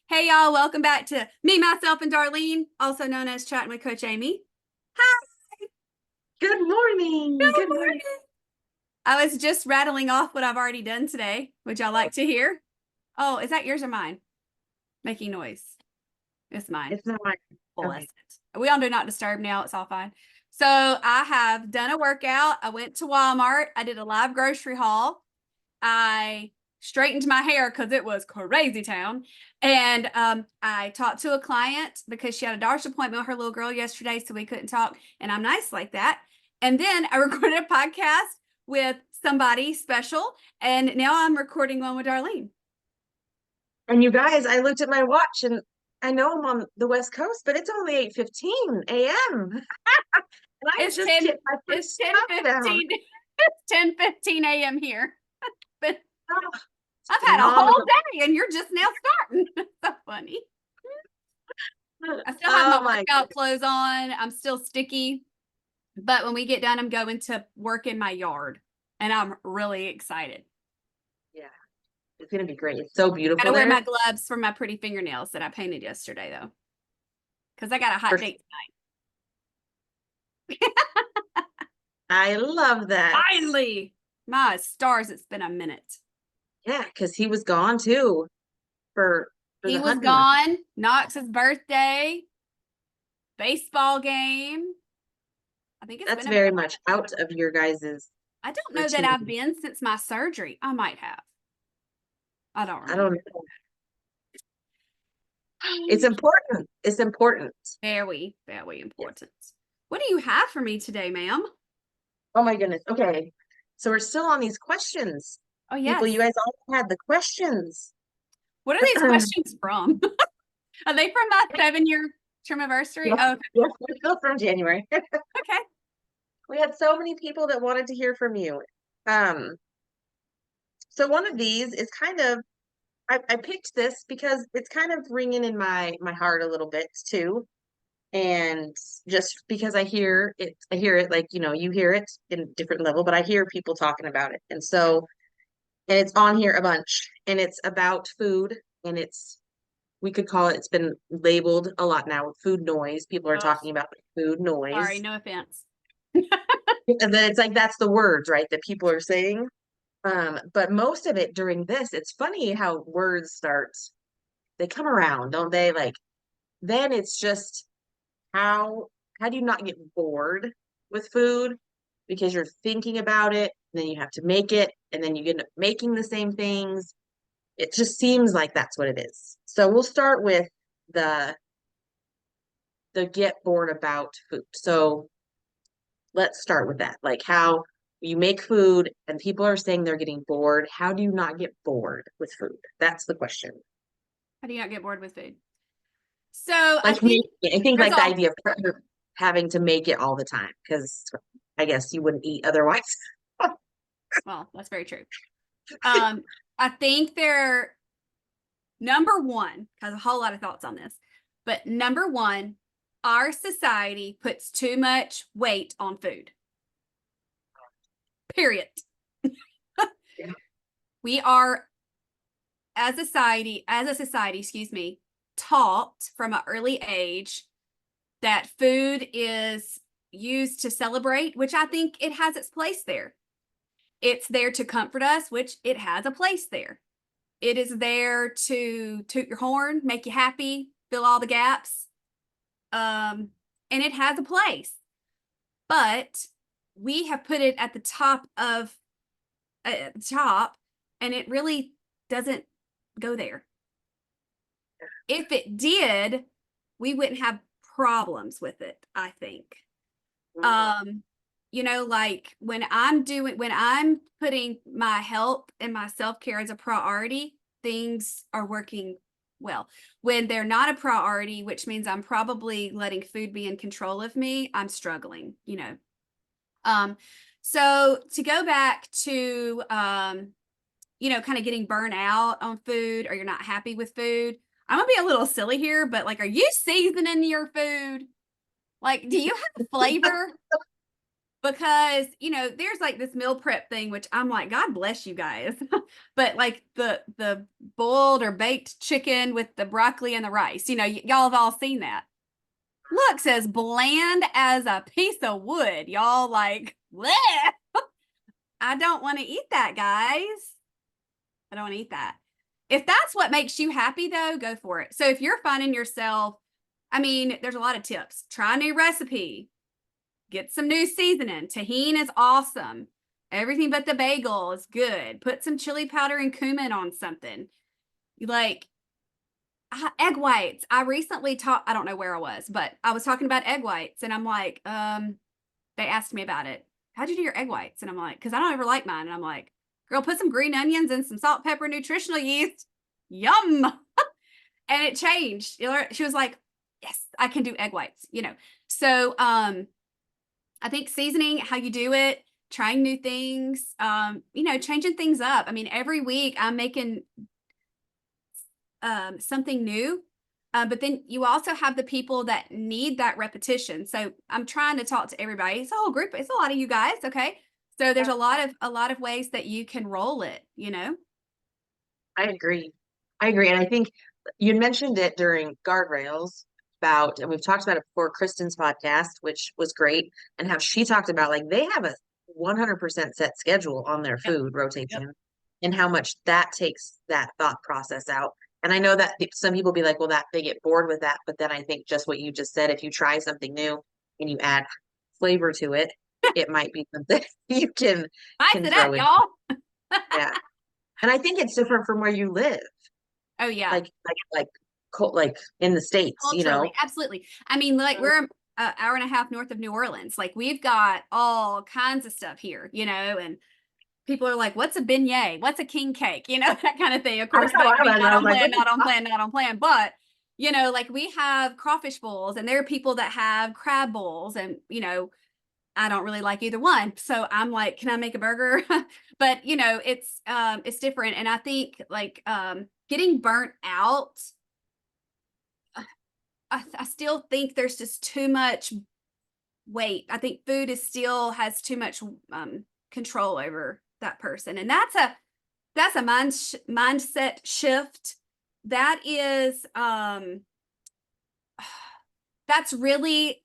Hey y'all, welcome back to Me, Myself, and Darlene, also known as Chatting with Coach Amy. Hi, Good morning. good Good morning. morning. I was just rattling off what I've already done today. Would y'all like to hear? Oh, is that yours or mine? Making noise. It's mine. It's not mine. Bless Okay. it. We on Do Not Disturb now. It's all fine. So I have done a workout. I went to Walmart. I did a live grocery haul. I straightened my hair because it was crazy town. And I talked to a client because she had a doctor's appointment with her little girl yesterday, so we couldn't talk. And I'm nice like that. And then I recorded a podcast with somebody special. And now I'm recording one with Darlene. And you guys, I looked at my watch and I know I'm on the West Coast, but it's only 8:15 a.m. And I It's just 10, hit my it's first 10:15. countdown. It's 10:15 a.m. here. But Oh, I've had a whole phenomenal. day and you're just now starting. So funny. I still have my Oh my workout goodness. clothes on. I'm still sticky. But when we get done, I'm going to work in my yard and I'm really excited. Yeah, it's gonna be great. It's so Got beautiful to wear there. my gloves for my pretty fingernails that I painted yesterday, though, because I got a hot For, date I love that. finally. My stars, it's been a minute. Yeah, because he was gone too for He the was hunting one. gone. Knox's birthday, baseball game. I think it's That's been about very a much month. out of your guys's I don't know that I've routine. been since my surgery. I might have. I don't I don't remember. know. It's important. It's important. Very, very Yes. important. What do you have for me today, ma'am? Oh my goodness. Okay. So we're still on these questions. Oh, People, you yes. guys all had the questions. What are these questions from? Are they from my 7-year term anniversary? Yes, Oh, okay. yes, we're still from January. Okay. We had so many people that wanted to hear from you. Um, so one of these is kind of I picked this because it's kind of ringing in my heart a little bit too. And just because I hear it like, you hear it in a different level, but I hear people talking about it. And it's on here a bunch and it's about food and we could call it's been labeled a lot now with food noise. People are Oh, talking about food sorry. noise. No offense. And then it's like that's the words, right, that people are saying. But most of it during this, it's funny how words start, they come around, don't they? Like then it's just how how do you not get bored with food because you're thinking about it, and then you have to make it, and then you end up making the same things. It just seems like that's what it is. So we'll start with the the get bored about food. So let's start with that. Like how you make food and people are saying they're getting bored. How do you not get bored with food? That's the question. How do you not get bored with food? So I Like think I think there's like the all, idea of having to make it all the time because I guess you wouldn't eat otherwise. well, that's very true. Um, I think they're number one, has a whole lot of thoughts on this, but number one, our society puts too much weight on food. Period. Yeah. We are as a society, excuse me, taught from an early age that food is used to celebrate, which I think it has its place there. It's there to comfort us, which it has a place there. It is there to toot your horn, make you happy, fill all the gaps. And it has a place. But we have put it at the top of top, and it really doesn't go there. If it did, we wouldn't have problems with it, I think. Um, like when I'm putting my health and my self-care as a priority, things are working well. When they're not a priority, which means I'm probably letting food be in control of me, I'm struggling. Um, so to go back to kind of getting burnt out on food or you're not happy with food, I'm gonna be a little silly here, but like, are you seasoning your food? Like, do you have flavor? because there's like this meal prep thing, which I'm like, God bless you guys. But like the boiled or baked chicken with the broccoli and the rice, y'all have all seen that. Looks as bland as a piece of wood. Y'all like, bleh. I don't want to eat that, guys. I don't want to eat that. If that's what makes you happy, though, go for it. So if you're finding yourself, I mean, there's a lot of tips. Try a new recipe, get some new seasoning. Tahini is awesome. Everything but the bagel is good. Put some chili powder and cumin on something. Like egg whites. I recently I don't know where I was, but I was talking about egg whites and I'm like, they asked me about it. How'd you do your egg whites? And I'm like, because I don't ever like mine. And I'm like, girl, put some green onions and some salt, pepper, nutritional yeast. Yum. And it changed. She was like, yes, I can do egg whites. So I think seasoning, how you do it, trying new things, changing things up. I mean, every week I'm making something new. But then you also have the people that need that repetition. So I'm trying to talk to everybody. It's a whole group. It's a lot of you guys. Okay. So there's a lot of ways that you can roll it. I agree. I agree. And I think you mentioned it during guardrails about, and we've talked about it before, Kristen's podcast, which was great, and how she talked about like they have a 100% set schedule on their Yep. food Yep. rotation and how much that takes that thought process out. And I know that some people be like, well, that they get bored with that. But then I think just what you just said, if you try something new and you add flavor to it, it might be something you Spice can it throw up, in. y'all. Yeah. And I think it's different from where you live, Oh yeah. like in the States, you Culturally, know? absolutely. I mean, like we're an hour and a half north of New Orleans. Like we've got all kinds of stuff here, and people are like, "What's a beignet? What's a king cake?" That kind of thing. Of I course, know, not I was, not I was on like, plan, what the not on fuck? plan, not on plan. But like we have crawfish bowls, and there are people that have crab bowls, and I don't really like either one. So I'm like, can I make a burger? But it's different, and I think like getting burnt out. I still think there's just too much weight. I think food is still has too much control over that person, and that's a mindset shift. That is that's really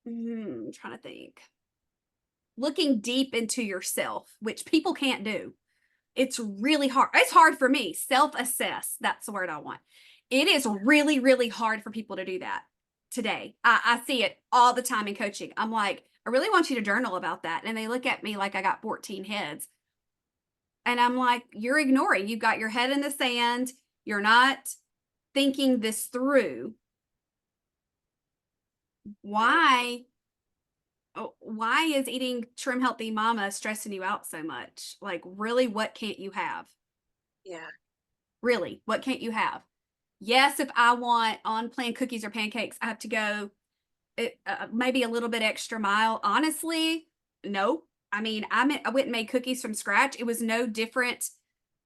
I'm trying to think. Looking deep into yourself, which people can't do. It's really hard. It's hard for me. Self-assess. That's the word I want. It is really, really hard for people to do that today. I see it all the time in coaching. I'm like, I really want you to journal about that. And they look at me like I got 14 heads. And I'm like, you're ignoring. You've got your head in the sand. You're not thinking this through. Why? Why is eating Trim Healthy Mama stressing you out so much? Like, really, what can't you have? Yeah. Really, what can't you have? Yes, if I want on plan cookies or pancakes, I have to go maybe a little bit extra mile. Honestly, no. I mean, I went and made cookies from scratch. It was no different.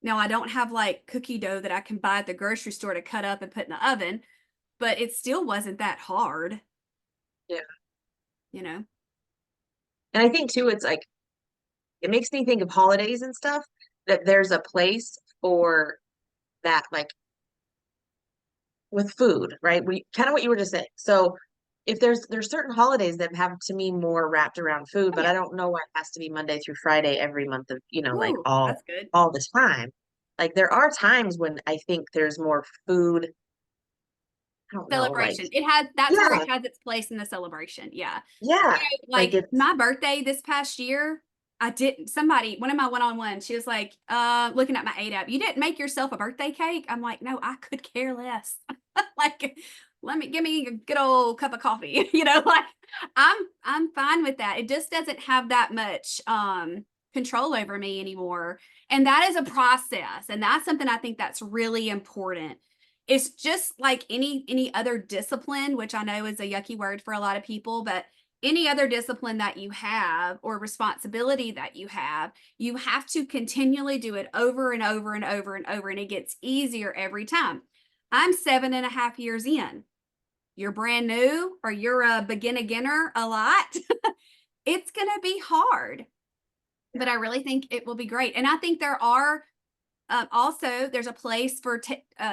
Now, I don't have like cookie dough that I can buy at the grocery store to cut up and put in the oven, but it still wasn't that hard, Yeah. you know? And I think too, it's like, it makes me think of holidays and stuff, that there's a place for that, like with food, right? We kind of what you were just saying. So if there's certain holidays that have to me more wrapped around food, Oh, but yeah. I don't know why it has to be Monday through Friday every month of, like Ooh, that's good. all the time. Like there are times when I think there's more food, I don't know, like Celebration. That's where yeah, it has its place in the celebration. Yeah. yeah. Like Like it's my birthday this past year, I didn't somebody one of my one-on-one, she was like, looking at my 8 app, you didn't make yourself a birthday cake? I'm like, no, I could care less. Like, give me a good old cup of coffee. Like I'm fine with that. It just doesn't have that much control over me anymore. And that is a process. And that's something I think that's really important. It's just like any other discipline, which I know is a yucky word for a lot of people, but any other discipline that you have or responsibility that you have to continually do it over and over and over and over, and it gets easier every time. I'm 7.5 years in. You're brand new or you're a beginner a lot. it's going to be hard, but I really think it will be great. And I think there are also there's a place for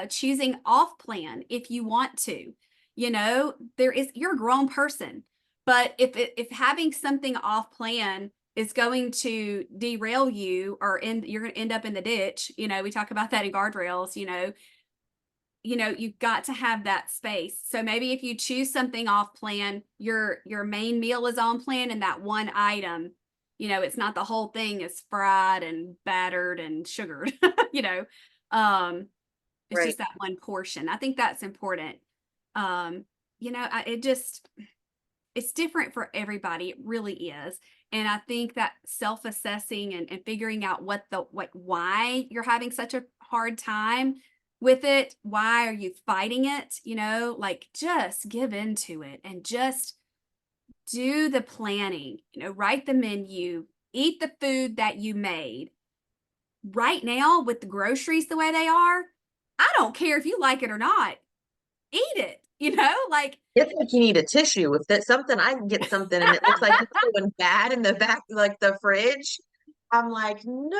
choosing off plan if you want to. You know, there is you're a grown person, but if having something off plan is going to derail you or you're going to end up in the ditch. You know, we talk about that in guardrails. You've got to have that space. So maybe if you choose something off plan, your main meal is on plan and that one item, it's not the whole thing is fried and battered and sugared, you know. It's Right. just that one portion. I think that's important. Um, it's different for everybody. It really is. And I think that self-assessing and figuring out why you're having such a hard time with it, why are you fighting it, like just give into it and just do the planning, write the menu, eat the food that you made. Right now, with the groceries the way they are, I don't care if you like it or not, eat it, like It's like you need a tissue. If that's something, I can get something and it looks like it's going bad in the back, like the fridge. I'm like, no,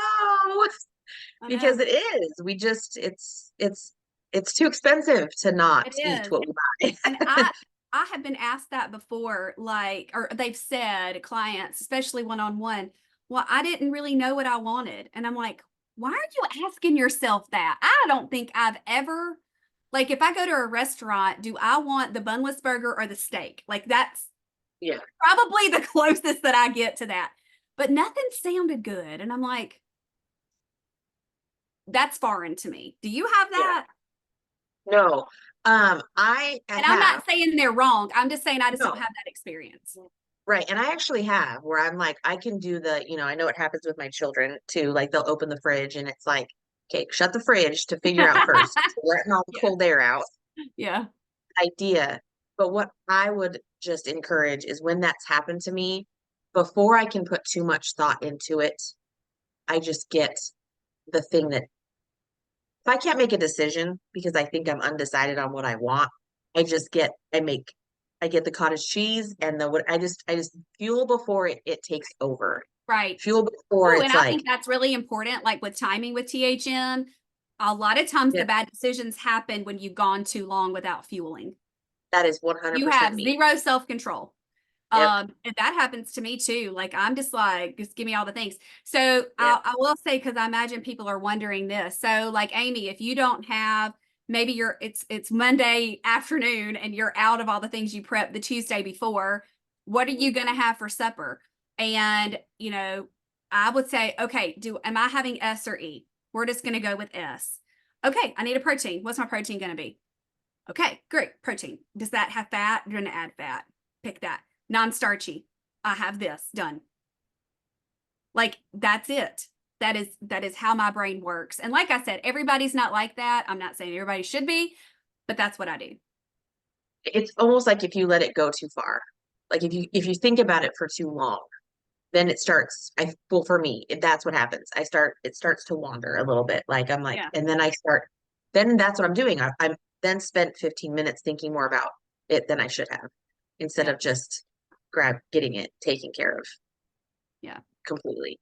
I because know it is. We just, it's too expensive to not it eat is. what we And buy. I have been asked that before, like, or they've said clients, especially one-on-one, well, I didn't really know what I wanted. And I'm like, why are you asking yourself that? I don't think I've ever, like, if I go to a restaurant, do I want the bunless burger or the steak? Like, that's Yeah, probably the closest that I get to that. But nothing sounded good. And I'm like, that's foreign to me. Do you have yeah. that? No, I And I'm have not saying they're wrong. I'm just saying I just don't no. have that experience. Right. And I actually have where I'm like, I can do I know it happens with my children too. Like they'll open the fridge and it's like, okay, shut the fridge to figure out first, letting all the Yeah. cold air out Yeah. idea. But what I would just encourage is when that's happened to me, before I can put too much thought into it, I just get the thing that if I can't make a decision because I think I'm undecided on what I want, I get the cottage cheese and the what I just fuel before it takes over. Right. Fuel before Oh, and it's I like, think that's really important. Like with timing with THM, a lot of times yeah, the bad decisions happen when you've gone too long without fueling. that is You 100% have me. zero self-control. Yep. And that happens to me too. Like I'm just like, just give me all the things. So Yep. I will say, because I imagine people are wondering this. So like Amy, if you don't have maybe it's Monday afternoon and you're out of all the things you prepped the Tuesday before, what are you gonna have for supper? And I would say, okay, am I having S or E? We're just gonna go with S. Okay, I need a protein. What's my protein gonna be? Okay, great. Protein. Does that have fat? You're gonna add fat. Pick that. Non-starchy. I have this done. Like that's it. That is how my brain works. And like I said, everybody's not like that. I'm not saying everybody should be, but that's what I do. It's almost like if you let it go too far. Like if you think about it for too long, then it starts well for me that's what happens. It starts to wander a little bit, like I'm like, Yeah. and then that's what I'm doing. I'm then spent 15 minutes thinking more about it than I should have, instead Yeah. of just getting it taken care of Yeah. completely.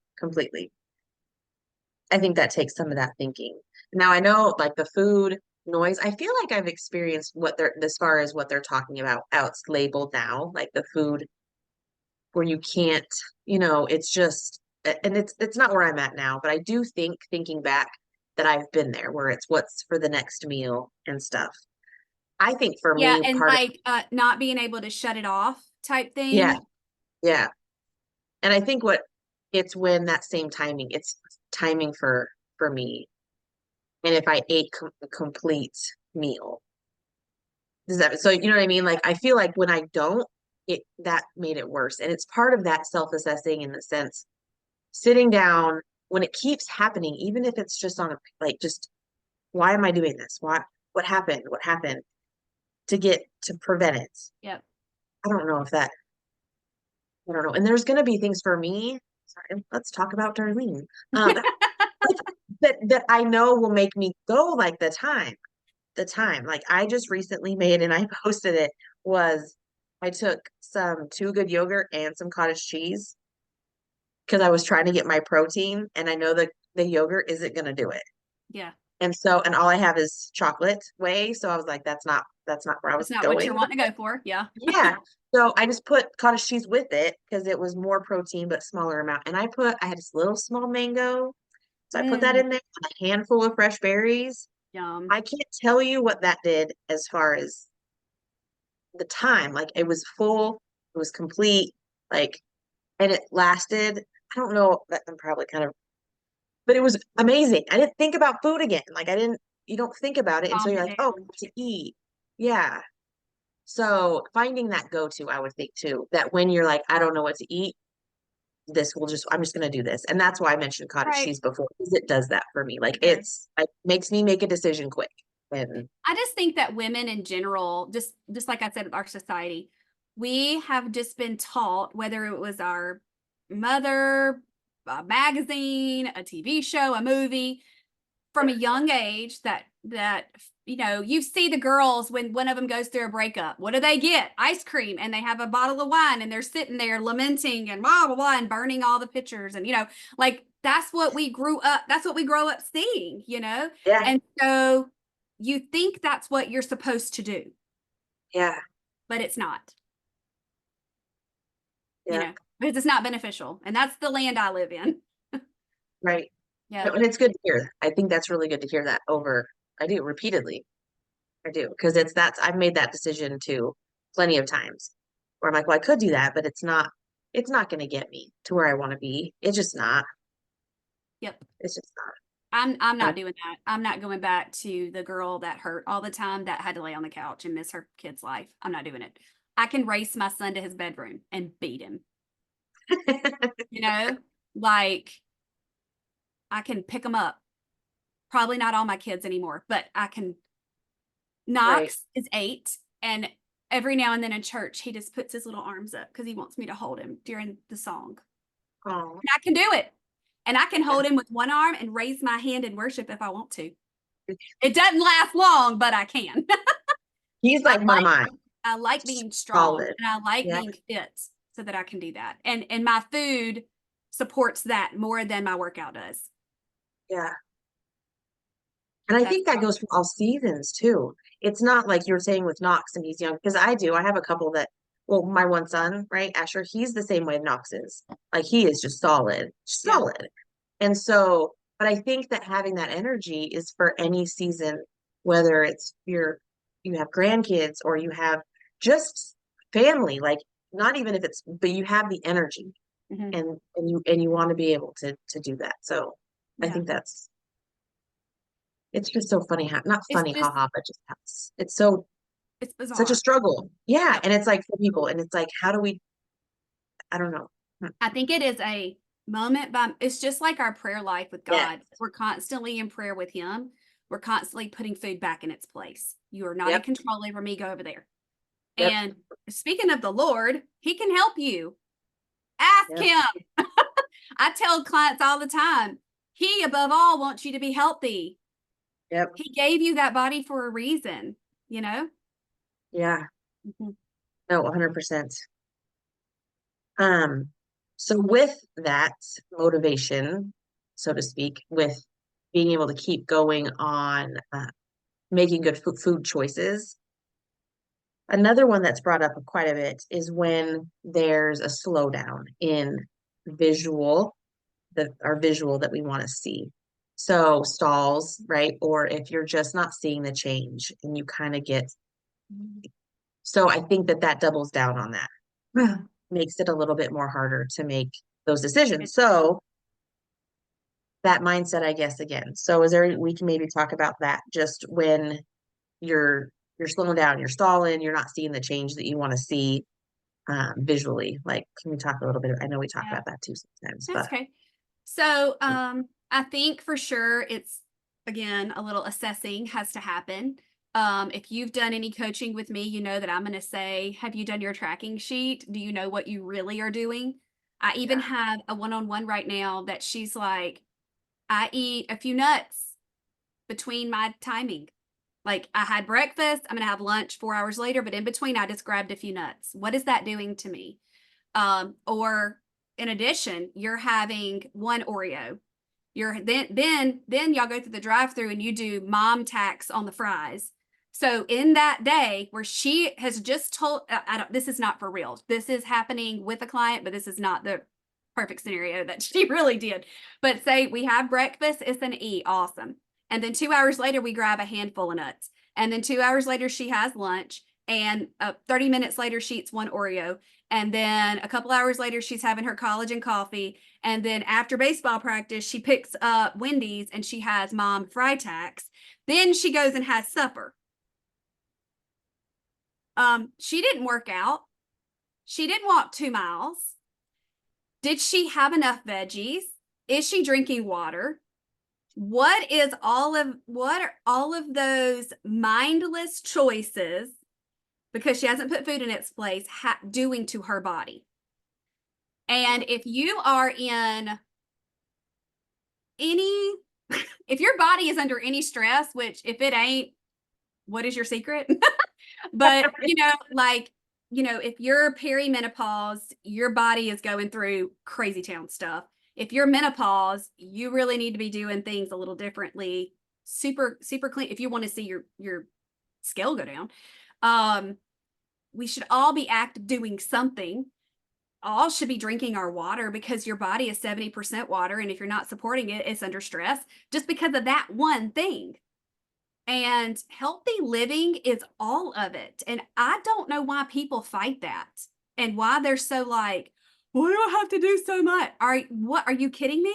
I think that takes some of that thinking. Now I know like the food noise, I feel like I've experienced what they're as far as what they're talking about how it's labeled now, like the food where you can't, it's just, and it's not where I'm at now, but I do think thinking back that I've been there where it's what's for the next meal and stuff. I think for Yeah. me, And part of, like not being able to shut it off type yeah, thing. yeah. And I think it's when that same timing, it's timing for me. And if I ate a complete meal, so you know what I mean? Like I feel like when I don't, that made it worse. And it's part of that self-assessing in the sense sitting down when it keeps happening, even if it's just on a like just why am I doing this? What happened? What happened to prevent it? Yep. I don't know if that I don't know. And there's gonna be things for me. Sorry, let's talk about Darlene. Like that I know will make me go like the time. The time. Like I just recently made and I posted it was I took some Two Good yogurt and some cottage cheese because I was trying to get my protein, and I know that the yogurt isn't going to do it. Yeah. And so, and all I have is chocolate whey. So I was like, that's not where I It's was not what you're going. wanting to go for. Yeah. Yeah. So I just put cottage cheese with it because it was more protein but smaller amount. And I had this little small mango. So I put that Mm, in there, a handful of fresh berries. yum. I can't tell you what that did as far as the time. Like it was full, it was complete, like, and it lasted. I don't know, I'm probably kind of, but it was amazing. I didn't think about food again. Like I didn't, you don't think about it until Calm you're you like, oh, down. to eat. Yeah. So finding that go-to, I would think too, that when you're like, I don't know what to eat, I'm just going to do this. And that's why I mentioned cottage Right. cheese before, because it does that for me. Like It does. it makes me make a decision quick. And I just think that women in general, just like I said, with our society, we have just been taught, whether it was our mother, a magazine, a TV show, a movie, from a young age that you see the girls when one of them goes through a breakup. What do they get? Ice cream, and they have a bottle of wine, and they're sitting there lamenting and blah blah blah and burning all the pictures, and like that's what we grew up. That's what we grow up seeing. yeah, And so you think that's what you're supposed to do, yeah, but it's not. yeah, Because it's not beneficial, and that's the land I live in. right. No, Yep. and it's good to hear. I think that's really good to hear that over. I do repeatedly. I do because I've made that decision too plenty of times where I'm like, well, I could do that, but it's not going to get me to where I want to be. It's just not. Yep. It's just I'm not. not doing that. I'm not going back to the girl that hurt all the time that had to lay on the couch and miss her kid's life. I'm not doing it. I can race my son to his bedroom and beat him. You know, like I can pick him up. Probably not all my kids anymore, but I can. Right. Knox is 8, and every now and then in church, he just puts his little arms up because he wants me to hold him during the song. Oh, And I can do it. And I can yeah. hold him with one arm and raise my hand in worship if I want to. It doesn't last long, but I can. He's I like my like mind. I like being strong Solid. and I like Yeah. being fit so that I can do that. And my food supports that more than my workout does. Yeah. And I That's think that how, goes for all seasons too. It's not like you're saying with Knox and he's young, because I do. I have a couple that, well, my one son, right, Asher, he's the same way Knox is. Like he is just solid, yeah. solid. And so, but I think that having that energy is for any season, whether you have grandkids or you have just family, like not even if it's, but you have the energy Hmm. and you want to be able to do that. So I Yeah. think it's just so funny how, not It's funny, just haha, but just how it's so it's such a bizarre. struggle. Yeah. Yep. And it's like for people, and it's like, how do we, I don't know. Hmm. I think it is a moment by it's just like our prayer life with Yeah. God. We're constantly in prayer with him. We're constantly putting food back in its place. You are not in Yep. control over me. Go over there. Yep. And speaking of the Lord, he can help you. Ask Yep. him. I tell clients all the time, he above all wants you to be healthy. Yep. He gave you that body for a reason, you know? Yeah. Mhm. No, 100%. Um, so with that motivation, so to speak, with being able to keep going on making good food choices, another one that's brought up quite a bit is when there's a slowdown in visual, our visual that we want to see. So stalls, right? Or if you're just not seeing the change and you kind of get, so I think that doubles down on that. Yeah. Makes it a little bit more harder to make those decisions. It, So that mindset, I guess, again. So is there, we can maybe talk about that just when you're slowing down, you're stalling, you're not seeing the change that you want to see visually. Like, can we talk a little bit? I know we talk yeah, about that too sometimes, that's but okay. So, I think for sure it's again a little assessing has to happen. If you've done any coaching with me, you know that I'm going to say, have you done your tracking sheet? Do you know what you really are doing? I even yeah, have a one-on-one right now that she's like, I eat a few nuts between my timing. Like I had breakfast, I'm going to have lunch 4 hours later, but in between, I just grabbed a few nuts. What is that doing to me? Or in addition, you're having one Oreo. You're then y'all go through the drive-through and you do mom tax on the fries. So in that day where she has just told, I don't, this is not for real. This is happening with a client, but this is not the perfect scenario that she really did. But say we have breakfast, it's an E, awesome. And then 2 hours later, we grab a handful of nuts. And then 2 hours later, she has lunch. And 30 minutes later, she eats one Oreo. And then a couple hours later, she's having her collagen coffee. And then after baseball practice, she picks up Wendy's and she has mom fry tax. Then she goes and has supper. She didn't work out. She didn't walk 2 miles. Did she have enough veggies? Is she drinking water? What are all of those mindless choices, because she hasn't put food in its place, doing to her body? And if you are in any, if your body is under any stress, which if it ain't, what is your secret? But, like, if you're perimenopause, your body is going through crazy town stuff. If you're menopause, you really need to be doing things a little differently. Super, super clean. If you want to see your scale go down, we should all be active doing something. All should be drinking our water because your body is 70% water. And if you're not supporting it, it's under stress just because of that one thing. And healthy living is all of it. And I don't know why people fight that and why they're so like, why do I have to do so much? Are you kidding me?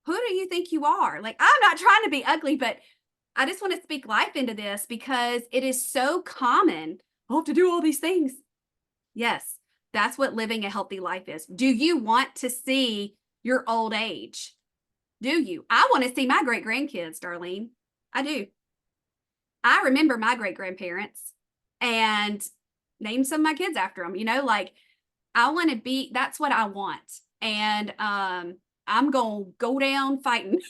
Who do you think you are? Like, I'm not trying to be ugly, but I just want to speak life into this because it is so common. I have to do all these things. Yes, that's what living a healthy life is. Do you want to see your old age? Do you? I want to see my great grandkids, Darlene. I do. I remember my great grandparents and named some of my kids after them, like I want to be, that's what I want. And I'm going to go down fighting,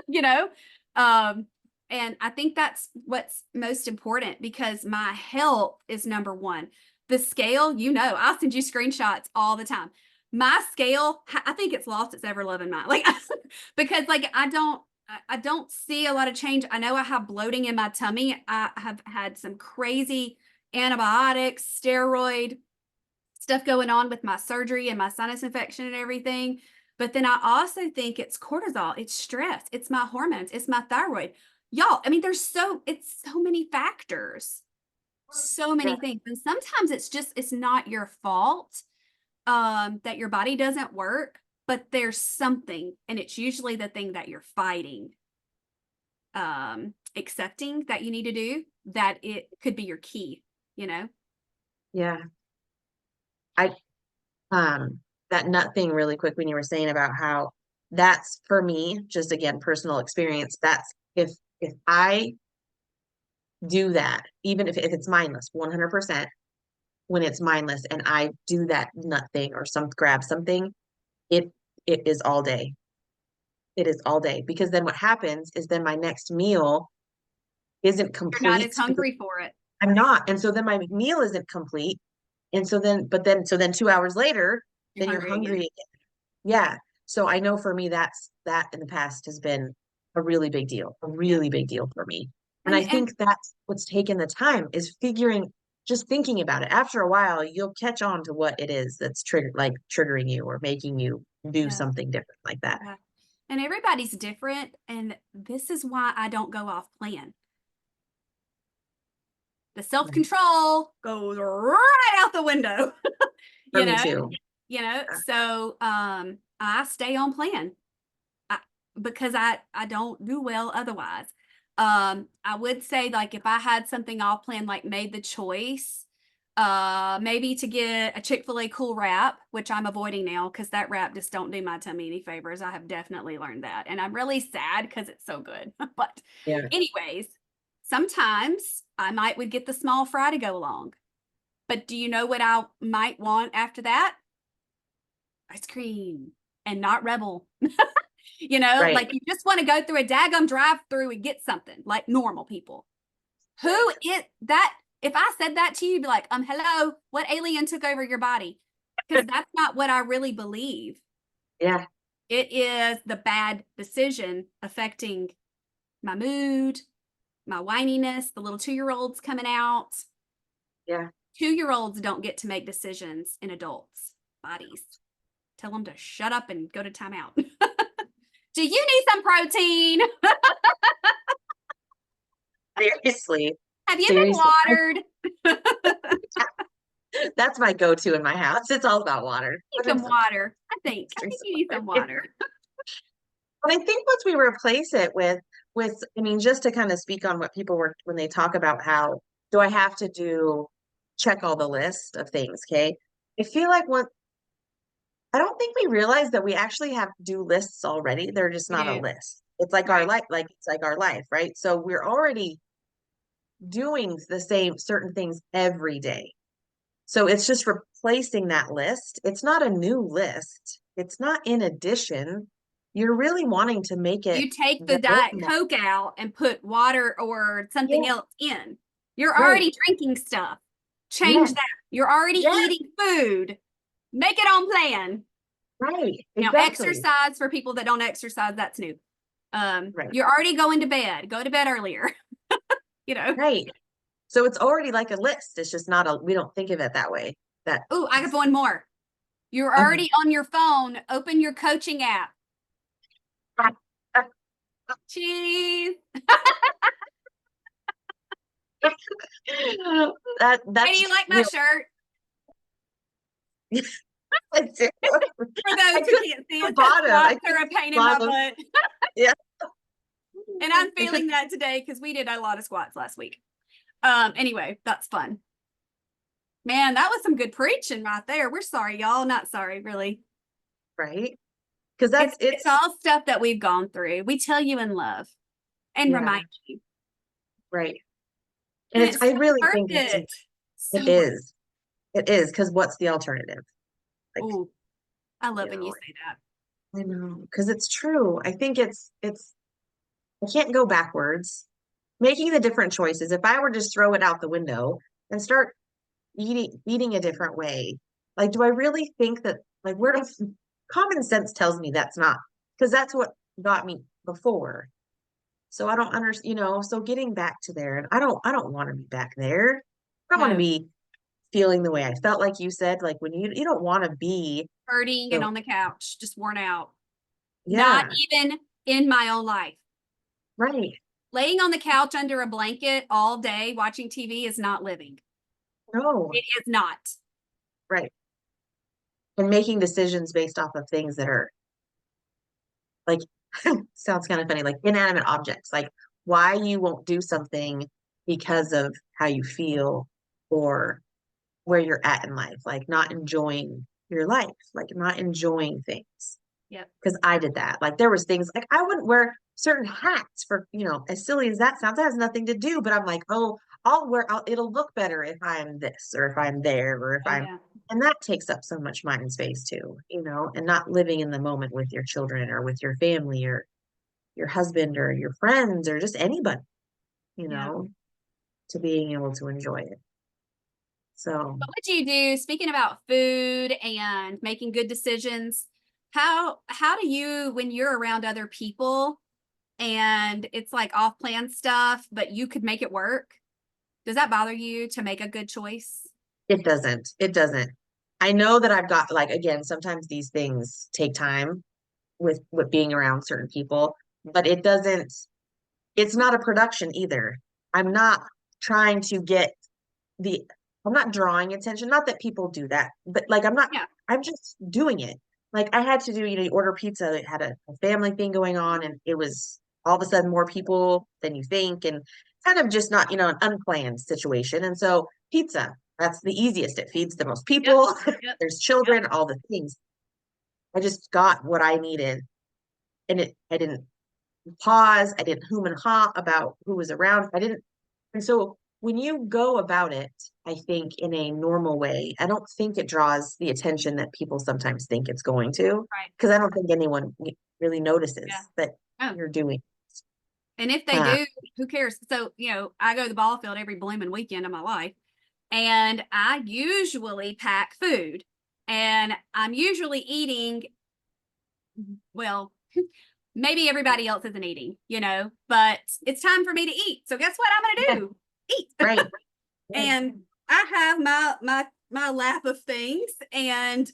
you know? Um, and I think that's what's most important because my health is number one. The scale, I'll send you screenshots all the time. My scale, I think it's lost its ever loving mind. Like, because like I don't see a lot of change. I know I have bloating in my tummy. I have had some crazy antibiotics, steroid stuff going on with my surgery and my sinus infection and everything. But then I also think it's cortisol, it's stress, it's my hormones, it's my thyroid. Y'all, I mean, it's so many factors, so Yeah. many things. And sometimes it's not your fault that your body doesn't work, but there's something, and it's usually the thing that you're fighting, accepting that you need to do, that it could be your key, Yeah. I that nut thing really quick when you were saying about how that's for me, just again, personal experience. That's if I do that, even if it's mindless, 100%, when it's mindless and I do that nut thing or grab something, it it is all day. It is all day because then what happens is then my next meal isn't you're not as complete because hungry for it. I'm not. And so then my meal isn't complete. And so then, so then 2 hours later, You're then you're hungry hungry again. again. Yeah. So I know for me, that in the past has been a really big deal, a Yep. really big deal for me. And I And think that's what's taken the time is just thinking about it. After a while, you'll catch on to what it is that's triggering you or making you do yeah, something different like that. yeah. And everybody's different, and this is why I don't go off plan. The Right. self-control goes right out the window, For you me know, too. so I stay on plan. I, because I don't do well otherwise. I would say like if I had something all planned, like made the choice, maybe to get a Chick-fil-A cool wrap, which I'm avoiding now because that wrap just don't do my tummy any favors. I have definitely learned that. And I'm really sad because it's so good. But Yeah. anyways, sometimes I would get the small fry to go along. But do you know what I might want after that? Ice cream, and not Rebel. Right. Like you just want to go through a daggum drive through and get something like normal people. Who is that? If I said that to you, you'd be like, hello, what alien took over your body? Because that's not what I really believe. Yeah. It is the bad decision affecting my mood, my whininess, the little 2-year-olds coming out. Yeah. 2-year-olds don't get to make decisions in adults' bodies. Tell them to shut up and go to timeout. Do you need some protein? Seriously. Have you been Seriously. watered? That's my go-to in my house. It's all about water. Need some water. I Drink think some you need water. some water. But I think once we replace it with, I mean, just to kind of speak on what people were when they talk about how do I have to check all the list of things, okay? I feel like I don't think we realize that we actually have to do lists already. They're just We not a do. list. It's like our Right. life, like it's like our life, right? So we're already doing the same certain things every day. So it's just replacing that list. It's not a new list. It's not in addition. You're really wanting to make it You take the Diet normal. Coke out and put water or something Yeah, else in. You're right. already drinking stuff. Change Yeah, that. You're already yeah, eating food. Make it on plan. right. Now, Exactly. exercise for people that don't exercise, that's new. Right. You're already going to bed. Go to bed earlier. you know. Right. So it's already like a list. It's just not we don't think of it that way. That Oh, I have one more. You're okay. already on your phone. Open your coaching app. Cheese. Hey, do That's you like my real. shirt? I do. For I those who couldn't can't see, see the it says bottom. I squats are couldn't a see pain the in my bottom. butt. Yeah. And I'm I feeling couldn't. that today because we did a lot of squats last week. Anyway, that's fun. Man, that was some good preaching right there. We're sorry, y'all. Not sorry, really. Right. Because It's all stuff that we've gone through. We tell you in love and yeah, remind you. right. And And it's it's I so really worth think it. it So worth it. is. It is because what's the alternative? Like, Oh, I love you when you know, say that. I know because it's true. I think it's I can't go backwards. Making the different choices. If I were just throw it out the window and start eating a different way, like do I really think that like where common sense tells me that's not because that's what got me before. So I don't understand, so getting back to there and I don't want to be back there. I don't want to No, be feeling the way I felt like you said, like when you don't want to be hurting and the on the couch, just worn out. Not yeah, even in my own life. right. Laying on the couch under a blanket all day watching TV is not living. No, It is not. right. And making decisions based off of things that are like sounds kind of funny, like inanimate objects, like why you won't do something because of how you feel or where you're at in life, like not enjoying your life, like not enjoying things. Yep. Because I did that. Like there was things like I wouldn't wear certain hats for, as silly as that sounds, that has nothing to do, but I'm like, oh, it'll look better if I'm this or if I'm there or if Oh I'm, yeah. and that takes up so much mind space too, and not living in the moment with your children or with your family or your husband or your friends or just anybody, you Yeah. know, to being able to enjoy it. So What would you do, speaking about food and making good decisions, how do you, when you're around other people and it's like off plan stuff, but you could make it work? Does that bother you to make a good choice? it doesn't. It doesn't. I know that I've got like again, sometimes these things take time with being around certain people, but it's not a production either. I'm not trying to get the I'm not drawing attention. Not that people do that, but like Yeah. I'm just doing it. Like I had to do, you order pizza, it had a family thing going on, and it was all of a sudden more people than you think, and kind of just not, an unplanned situation. And so pizza, that's the easiest. It feeds the most Yep. people. Yep. There's Yep. children, all the things. I just got what I needed, and I didn't pause. I didn't hum and ha about who was around. I didn't. And so when you go about it, I think in a normal way, I don't think it draws the attention that people sometimes think it's going to, Right. because I don't think anyone really Yeah. notices that Oh, you're doing. And if they Uh, do, who cares? So, I go to the ball field every blooming weekend of my life, and I usually pack food, and I'm usually eating, well, maybe everybody else isn't eating, but it's time for me to eat. So guess what I'm going to yeah, do? Eat. right. Right. And I have my lap of things, and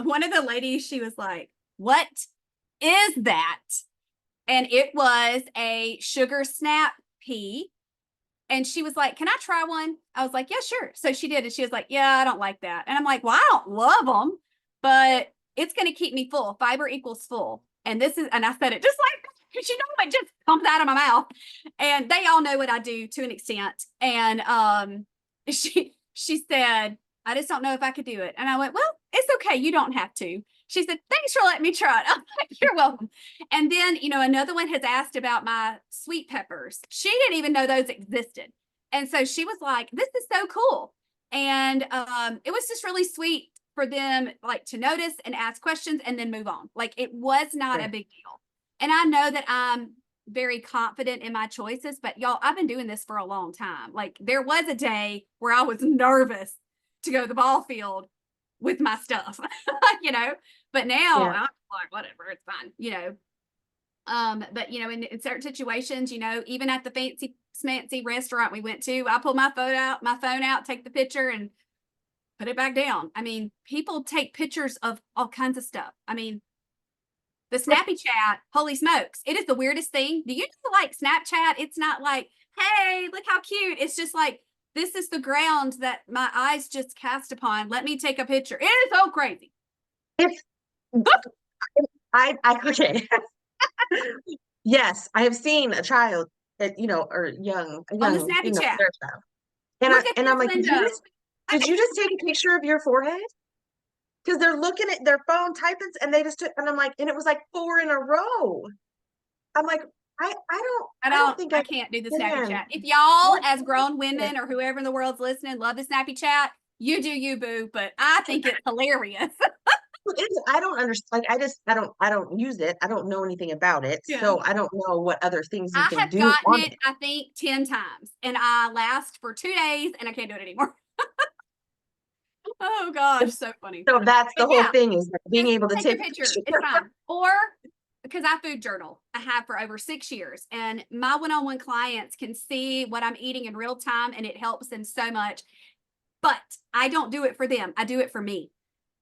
one of the ladies, she was like, "What is that?" And it was a sugar snap pea. And she was like, "Can I try one?" I was like, "Yeah, sure." So she did. And she was like, "Yeah, I don't like that." And I'm like, "Well, I don't love them, but it's going to keep me full. Fiber equals full." And and I said it just like, because it just comes out of my mouth. And they all know what I do to an extent. And she said, "I just don't know if I could do it." And I went, "Well, it's okay. You don't have to." She said, "Thanks for letting me try it." I'm like, "You're welcome." And then, another one has asked about my sweet peppers. She didn't even know those existed. And so she was like, "This is so cool." And it was just really sweet for them, like, to notice and ask questions and then move on. Like, it was not a Right. big deal. And I know that I'm very confident in my choices, but y'all, I've been doing this for a long time. Like, there was a day where I was nervous to go to the ball field with my stuff, you know, but now Yeah. I'm like, whatever, it's fine. But in certain situations, even at the fancy smancy restaurant we went to, I pull my phone out, take the picture and put it back down. I mean, people take pictures of all kinds of stuff. I mean, the Snappy Chat, holy smokes, it is the weirdest thing. Do you know, like, Snapchat? It's not like, "Hey, look how cute." It's just like, this is the ground that my eyes just cast upon. Let me take a picture. It is so crazy. It's I okay. Yes, I have seen a child that, or a On the young, Snappy Chat. their child. And Look at I'm this like, window. did you just take a picture of your forehead? Because they're looking at their phone typing and they just took, and I'm like, and it was like four in a row. I'm like, I don't think I I can't do the Snappy can. Chat. If y'all, What as grown is it? women or whoever in the world's listening, love the Snappy Chat, you do you, boo. But I think it's hilarious. I don't understand. Like, I don't use it. I don't know anything about it. Yeah. So I don't know what other things you I can have do gotten on it, it. I think, 10 times, and I last for 2 days and I can't do it anymore. Oh gosh, so funny. So that's But the whole yeah, thing, is like being just able to take a take a picture. picture. It's fine. Or because I food journal, I have for over 6 years, and my one-on-one clients can see what I'm eating in real time, and it helps them so much. But I don't do it for them. I do it for me.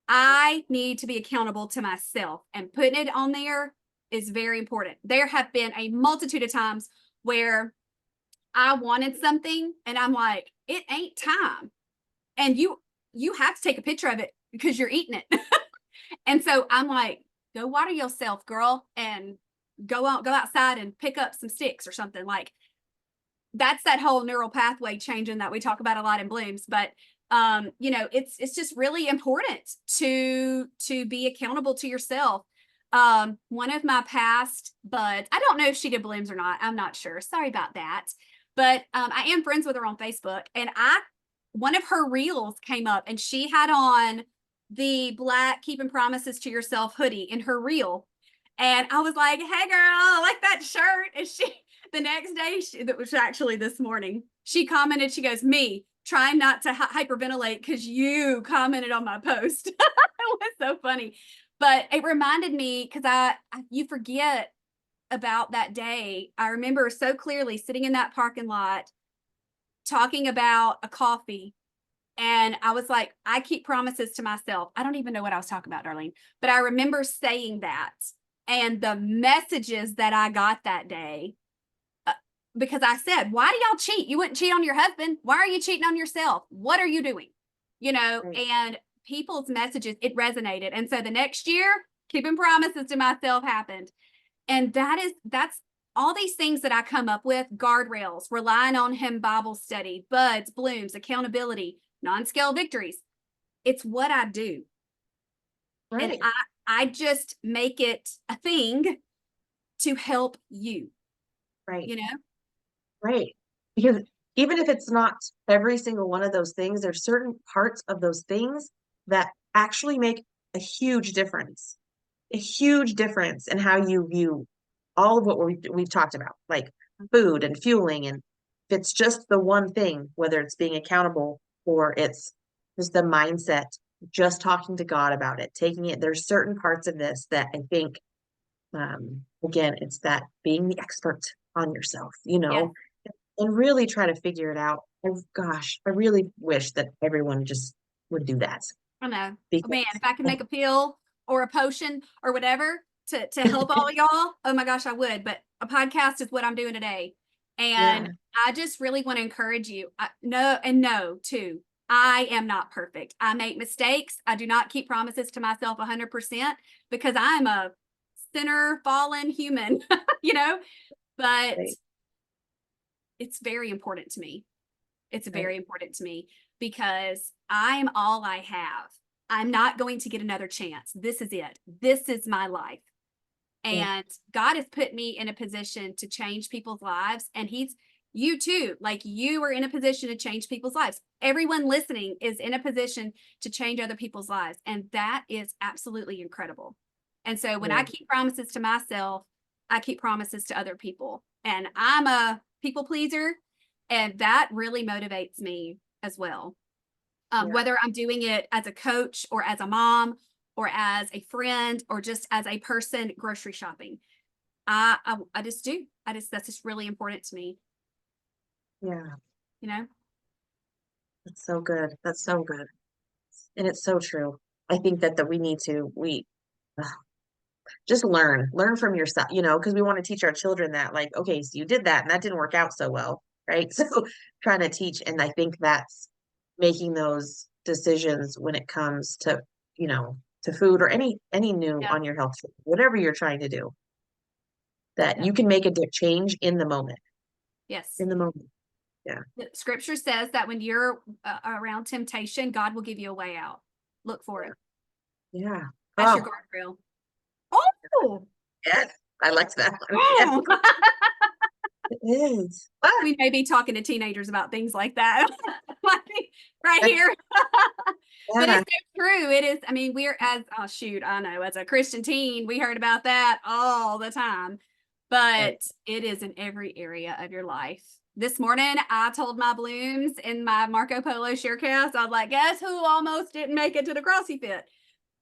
I need to be accountable to myself, and putting it on there is very important. There have been a multitude of times where I wanted something and I'm like, it ain't time. And you have to take a picture of it because you're eating it. And so I'm like, go water yourself, girl, and go outside and pick up some sticks or something. Like, that's that whole neural pathway changing that we talk about a lot in blooms. But it's just really important to be accountable to yourself. One of my past buds, I don't know if she did blooms or not, I'm not sure, sorry about that, but I am friends with her on Facebook, and I one of her reels came up and she had on the black keeping promises to yourself hoodie in her reel. And I was like, "Hey girl, I like that shirt." And she, the next day, that was actually this morning, she commented, she goes, "Me trying not to hyperventilate because you commented on my post." It was so funny. But it reminded me, because you forget about that day. I remember so clearly sitting in that parking lot talking about a coffee. And I was like, I keep promises to myself. I don't even know what I was talking about, Darlene, but I remember saying that, and the messages that I got that day, uh, because I said, "Why do y'all cheat? You wouldn't cheat on your husband. Why are you cheating on yourself? What are you doing?" Right. And people's messages, it resonated. And so the next year, keeping promises to myself happened. And that's all these things that I come up with: guardrails, relying on him, Bible study, buds, blooms, accountability, non-scale victories. It's what I do. And Right. I just make it a thing to help you, Right. you know? Right. Because even if it's not every single one of those things, there's certain parts of those things that actually make a huge difference in how you view all of what we've talked about. Like food and fueling. And if it's just the one thing, whether it's being accountable or it's just the mindset, just talking to God about it, taking it, there's certain parts of this that I think, again, it's that being the expert on yourself, Yes, and really try to figure it out. And gosh, I really wish that everyone just would do that I know. Oh, man, because if I could make a pill or a potion or whatever to help all of y'all, oh my gosh, I would. But a podcast is what I'm doing today. And yeah, I just really want to encourage you. No, too. I am not perfect. I make mistakes. I do not keep promises to myself 100% because I'm a sinner, fallen human, you know, but right, it's very important to me. It's right, very important to me because I'm all I have. I'm not going to get another chance. This is it. This is my life. yeah, And God has put me in a position to change people's lives. And you too, like you are in a position to change people's lives. Everyone listening is in a position to change other people's lives. And that is absolutely incredible. And so when yeah, I keep promises to myself, I keep promises to other people. And I'm a people pleaser. And that really motivates me as well. yeah, Whether I'm doing it as a coach or as a mom or as a friend or just as a person grocery shopping. I just do. That's just really important to me, yeah. you know? That's so good. That's so good. And it's so true. I think that we need to, ugh, just learn from yourself, because we want to teach our children that, like, okay, so you did that and that didn't work out so well, right? So trying to teach, and I think that's making those decisions when it comes to food or any new Yeah. on your health, whatever you're trying to do, that Yep. you can make a change in the moment, Yes. in the moment. Yeah. The scripture says that when you're around temptation, God will give you a way out. Look for Yeah. it. Yeah. That's your Oh, guardrail. Oh, yes. I like that one. Yes, oh. it is. Ah, We may be talking to teenagers about things like that right here. But yeah. it's so true. It is. I mean, oh shoot, I know as a Christian teen, we heard about that all the time, Right. but it is in every area of your life. This morning, I told my blooms in my Marco Polo sharecast, I was like, guess who almost didn't make it to the Crossy Fit?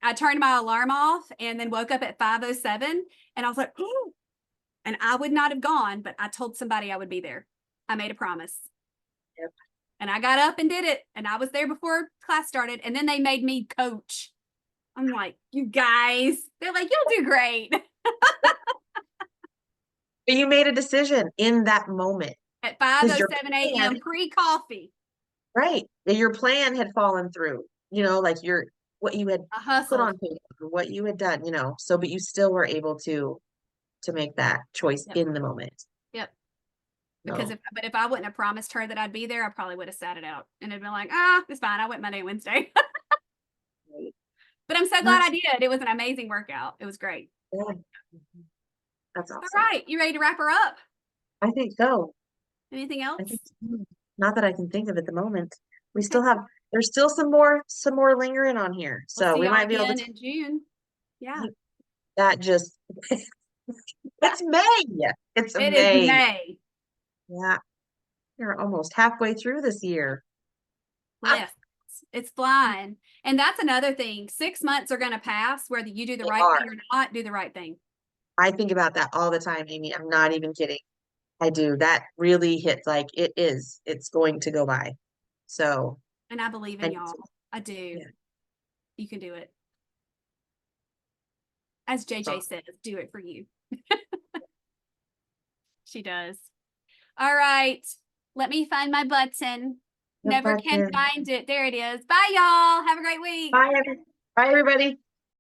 I turned my alarm off and then woke up at 5:07 and I was like, oh, and I would not have gone, but I told somebody I would be there. I made a promise. Yep. And I got up and did it. And I was there before class started. And then they made me coach. I'm like, you guys, they're like, you'll do great. But you made a decision in that moment At because your 5:07 plan, a.m. pre-coffee. right, your plan had fallen through, like what you had I put hustled. on paper, what you had done, so but you still were able to make that choice Yep. in the moment. Yep. Because So, if I wouldn't have promised her that I'd be there, I probably would have sat it out and it'd been like, ah, it's fine. I went Monday and Wednesday. right. But I'm so glad I That's did. It was an amazing workout. It was great. yeah, that's All awesome. right. You ready to wrap her up? I think so. Anything I else? think so. Not that I can think of at the moment. We Okay. still have there's still some more lingering on here. We'll So see we y'all might be able to again in June. Yeah. that just it's May. It's It is May. May. Yeah. You're almost halfway through this year. Ah, Yes. It's flying. And that's another thing. 6 months are going to pass, whether you do the they right are. thing or not, do the right thing. I think about that all the time, Amy. I'm not even kidding. I do. That really hits like it is. It's going to go by. So And I believe I in need to, y'all. I do. yeah. You can do it. As So JJ says, do it for you. She does. All right. Let me find my button. get Never back can in. find it. There it is. Bye, y'all. Have a great week. Bye, bye everybody.